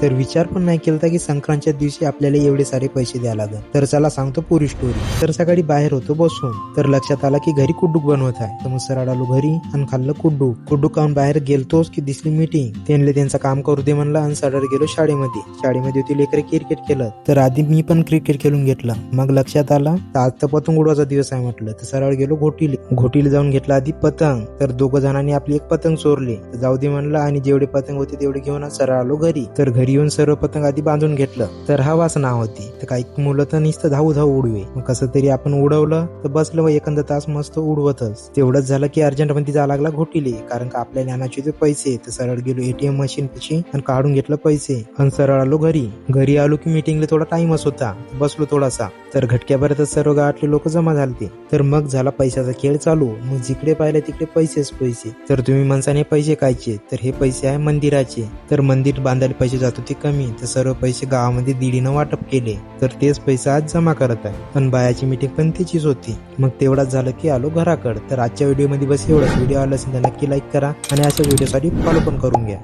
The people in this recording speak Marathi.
तर विचार पण नाही केला की संक्रांतच्या दिवशी आपल्याला एवढे सारे पैसे द्यायला लागेल. तर चला सांगतो पुरी स्टोरी. तर सकाळी बाहेर होतो बसून, तर लक्षात आला की घरी कुड्डूक बनवत आहे. तर मग सरळ आलो घरी आणि खाल्लं कुड्डूक खाऊन बाहेर गेलतोच की दिसली मीटिंग. त्यांना त्यांचं काम करू दे म्हणलं आणि सरळ गेलो शाळेमध्ये होती लेकरे क्रिकेट खेळत. तर आधी मी पण क्रिकेट खेळून घेतलं. मग लक्षात आलं आज तर पतंग उडवायचा दिवस आहे म्हटलं. तर सरळ गेलो घोटीला जाऊन घेतला आधी पतंग. तर दोघं जणांनी आपली एक पतंग चोरली. जाऊ दे म्हणलं आणि जेवढे पतंग होते तेवढे घेऊन सरळ आलो घरी. तर घरी येऊन सर्व पतंग आधी बांधून घेतलं. तर हवाच नाव होती. तर काही मुलं तर नुसतं धावू उडवे. मग कसं तरी आपण उडवलं तर बसलं एखादा तास मस्त उडवतच. तेवढंच झालं की अर्जंट मध्ये जायला लागला घोटीले, कारण का आपल्या ज्ञानाचे ते पैसे. तर सरळ गेलो एटीएम मशीन पाशी आणि काढून घेतलं पैसे आणि सरळ आलो घरी आलो की मीटिंगला थोडा टाइमच होता. बसलो थोडासा. तर घटक्यापर्यंत सर्व गावातले लोक जमा झालते. तर मग झाला पैशाचा खेळ चालू. मग जिकडे पाहिलं तिकडे पैसेच पैसे. तर तुम्ही म्हणसाने पैसे कायचे, तर हे पैसे आहे मंदिराचे. तर मंदिर बांधायला पैसे जात होते कमी, तर सर्व पैसे गावामध्ये दीडीनं वाटप केले. तर तेच पैसे आज जमा करत आहे. पण बायाची मीटिंग पण त्याचीच होती. मग तेवढाच झालं की आलो घराकडे. तर आजच्या व्हिडिओ मध्ये बस एवढंच. व्हिडिओ आला असेल तर नक्की लाईक करा आणि अशा व्हिडिओसाठी फॉलो पण करून घ्या.